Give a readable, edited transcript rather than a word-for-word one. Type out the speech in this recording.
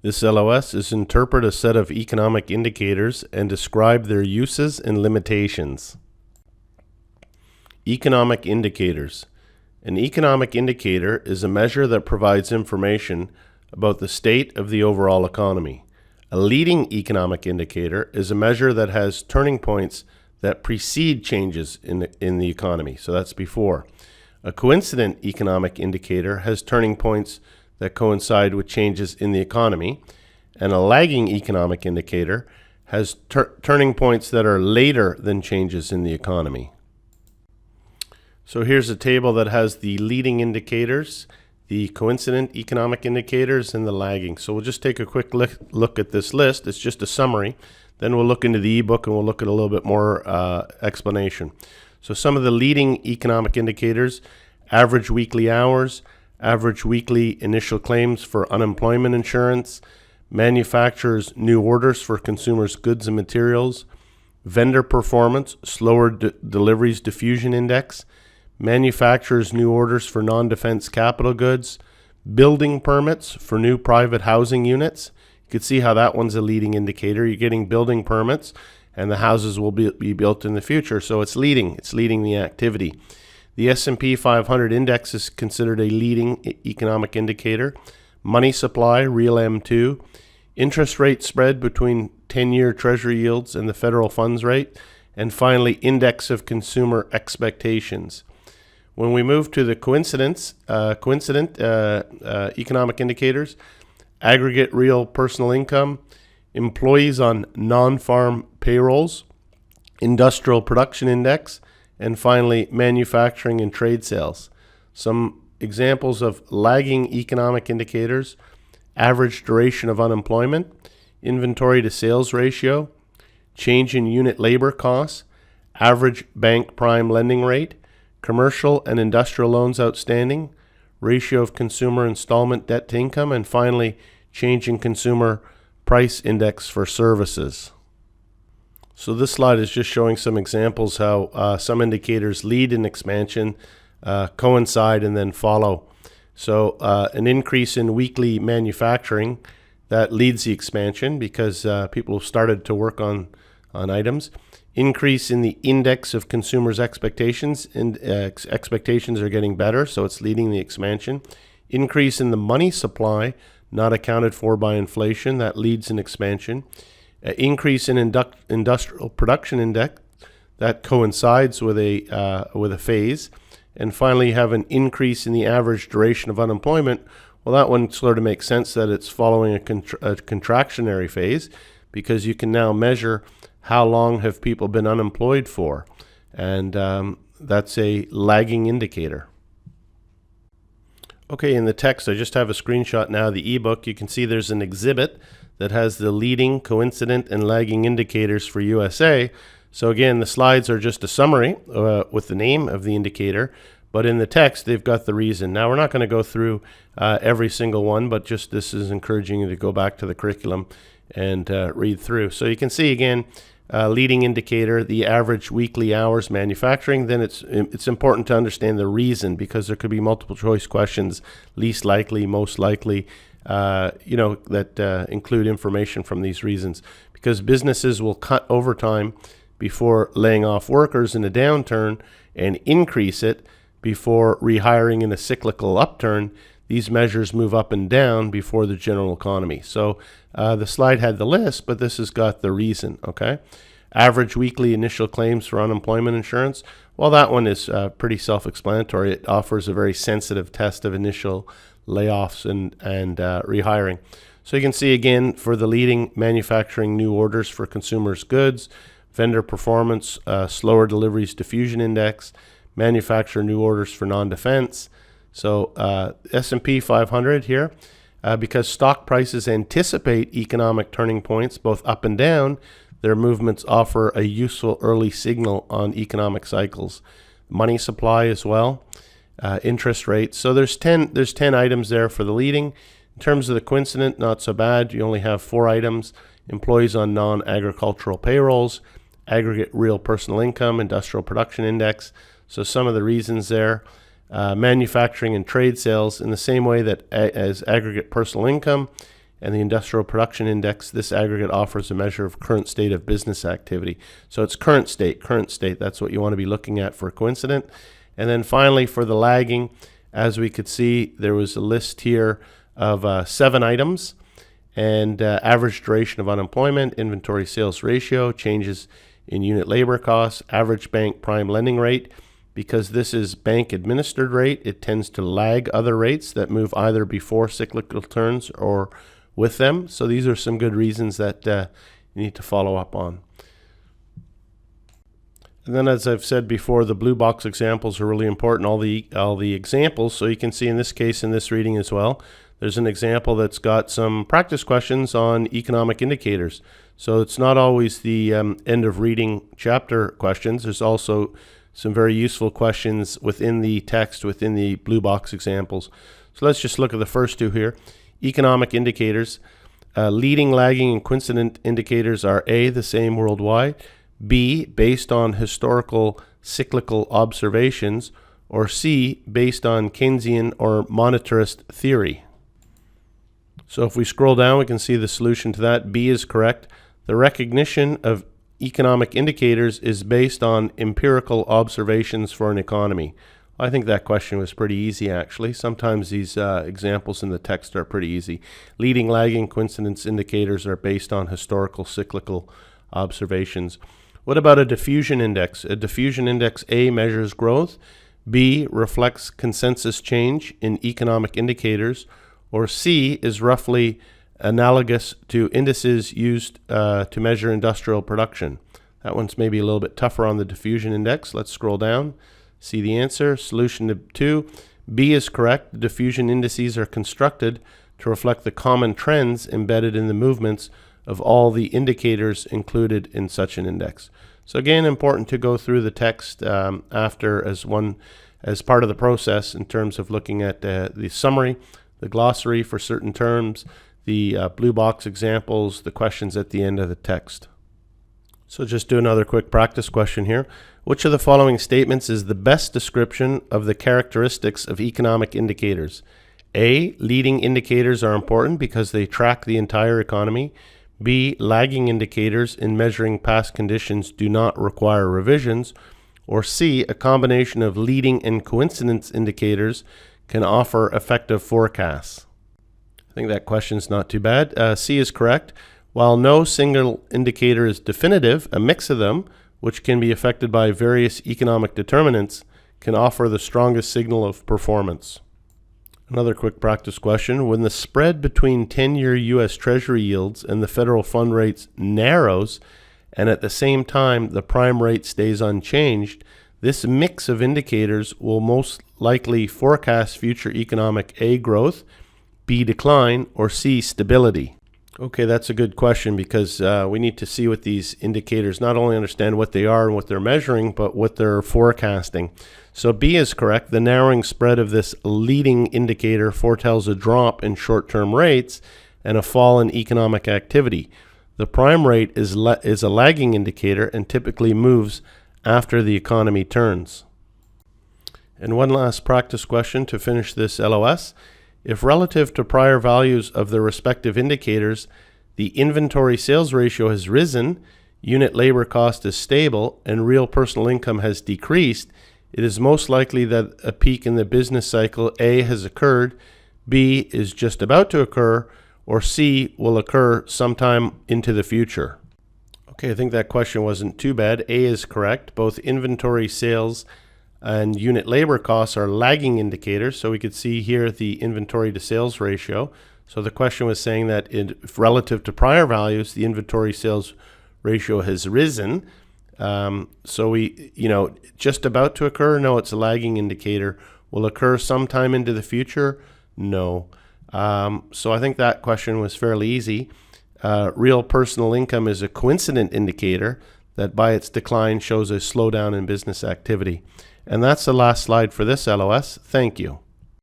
This LOS is interpret a set of economic indicators and describe their uses and limitations. Economic indicators. An economic indicator is a measure that provides information about the state of the overall economy. A leading economic indicator is a measure that has turning points that precede changes in the economy. So that's before. A coincident economic indicator has turning points that coincide with changes in the economy, and a lagging economic indicator has turning points that are later than changes in the economy. So here's a table that has the leading indicators, the coincident economic indicators, and the lagging. So we'll just take a quick look at this list. It's just a summary. Then we'll look into the ebook and we'll look at a little bit more explanation. So some of the leading economic indicators: average weekly hours, average weekly initial claims for unemployment insurance, manufacturers' new orders for consumers' goods and materials, vendor performance, slower deliveries diffusion index, manufacturers' new orders for non-defense capital goods, building permits for new private housing units. You can see how that one's a leading indicator. You're getting building permits and the houses will be built in the future. So it's leading the activity. The S&P 500 index is considered a leading economic indicator. Money supply, real M2, interest rate spread between 10-year Treasury yields and the federal funds rate, and finally, index of consumer expectations. When we move to the coincident economic indicators: aggregate real personal income, employees on non-farm payrolls, industrial production index, and finally, manufacturing and trade sales. Some examples of lagging economic indicators: average duration of unemployment, inventory to sales ratio, change in unit labor costs, average bank prime lending rate, commercial and industrial loans outstanding, ratio of consumer installment debt to income, and finally, change in consumer price index for services. So this slide is just showing some examples how some indicators lead in expansion, coincide, and then follow. So an increase in weekly manufacturing, that leads the expansion because people have started to work on items. Increase in the index of consumers' expectations, and expectations are getting better, so it's leading the expansion. Increase in the money supply, not accounted for by inflation, that leads an expansion. Increase in industrial production index, that coincides with a phase. And finally, you have an increase in the average duration of unemployment. Well, that one sort of makes sense that it's following a contractionary phase, because you can now measure how long have people been unemployed for, and that's a lagging indicator. Okay, in the text, I just have a screenshot now, the ebook. You can see there's an exhibit that has the leading, coincident, and lagging indicators for USA. So again, the slides are just a summary with the name of the indicator, but in the text, they've got the reason. Now, we're not going to go through every single one, but just this is encouraging you to go back to the curriculum and read through. So you can see again, leading indicator, the average weekly hours manufacturing. Then it's important to understand the reason, because there could be multiple choice questions: least likely, most likely, that include information from these reasons, because businesses will cut overtime before laying off workers in a downturn and increase it before rehiring in a cyclical upturn. These measures move up and down before the general economy. So the slide had the list, but this has got the reason, okay? Average weekly initial claims for unemployment insurance. Well, that one is pretty self-explanatory. It offers a very sensitive test of initial layoffs and rehiring. So you can see again, for the leading, manufacturing new orders for consumers' goods, vendor performance, slower deliveries diffusion index, manufacturer new orders for non-defense. So S&P 500 here, because stock prices anticipate economic turning points both up and down, their movements offer a useful early signal on economic cycles. Money supply as well, interest rates. So there's 10 items there for the leading. In terms of the coincident, not so bad. You only have 4 items: employees on non-agricultural payrolls, aggregate real personal income, industrial production index. So some of the reasons there: manufacturing and trade sales, in the same way that as aggregate personal income and the Industrial Production Index, this aggregate offers a measure of current state of business activity. So it's current state, that's what you want to be looking at for coincident. And then finally, for the lagging, as we could see, there was a list here of 7 items, and average duration of unemployment, inventory sales ratio, changes in unit labor costs, average bank prime lending rate. Because this is bank administered rate, it tends to lag other rates that move either before cyclical turns or with them. So these are some good reasons that you need to follow up on. And then, as I've said before, the blue box examples are really important, all the examples. So you can see in this case, in this reading as well, there's an example that's got some practice questions on economic indicators. So it's not always the end of reading chapter questions. There's also some very useful questions within the text, within the blue box examples. So let's just look at the first two here. Economic indicators. Leading, lagging, and coincident indicators are A, the same worldwide, B, based on historical cyclical observations, or C, based on Keynesian or monetarist theory. So if we scroll down, we can see the solution to that. B is correct. The recognition of economic indicators is based on empirical observations for an economy. I think that question was pretty easy, actually. Sometimes these examples in the text are pretty easy. Leading, lagging, coincidence indicators are based on historical cyclical observations. What about a diffusion index? A diffusion index, A, measures growth, B, reflects consensus change in economic indicators, or C, is roughly analogous to indices used to measure industrial production. That one's maybe a little bit tougher on the diffusion index. Let's scroll down, see the answer. Solution to 2, B is correct. The diffusion indices are constructed to reflect the common trends embedded in the movements of all the indicators included in such an index. So again, important to go through the text after as part of the process in terms of looking at the summary, the glossary for certain terms, the blue box examples, the questions at the end of the text. So just do another quick practice question here. Which of the following statements is the best description of the characteristics of economic indicators? A, leading indicators are important because they track the entire economy. B, lagging indicators in measuring past conditions do not require revisions. Or C, a combination of leading and coincidence indicators can offer effective forecasts. I think that question's not too bad. C is correct. While no single indicator is definitive, a mix of them, which can be affected by various economic determinants, can offer the strongest signal of performance. Another quick practice question. When the spread between 10-year U.S. Treasury yields and the federal fund rates narrows, and at the same time the prime rate stays unchanged, this mix of indicators will most likely forecast future economic A, growth, B, decline, or C, stability. Okay, that's a good question because we need to see what these indicators, not only understand what they are and what they're measuring, but what they're forecasting. So B is correct. The narrowing spread of this leading indicator foretells a drop in short-term rates and a fall in economic activity. The prime rate is a lagging indicator and typically moves after the economy turns. And one last practice question to finish this LOS. If relative to prior values of the respective indicators, the inventory sales ratio has risen, unit labor cost is stable, and real personal income has decreased, it is most likely that a peak in the business cycle A has occurred, B is just about to occur, or C will occur sometime into the future. Okay, I think that question wasn't too bad. A is correct. Both inventory sales and unit labor costs are lagging indicators. So we could see here the inventory to sales ratio. So the question was saying that relative to prior values, the inventory sales ratio has risen. So just about to occur? No, it's a lagging indicator. Will occur sometime into the future? No. So I think that question was fairly easy. Real personal income is a coincident indicator that by its decline shows a slowdown in business activity. And that's the last slide for this LOS. Thank you.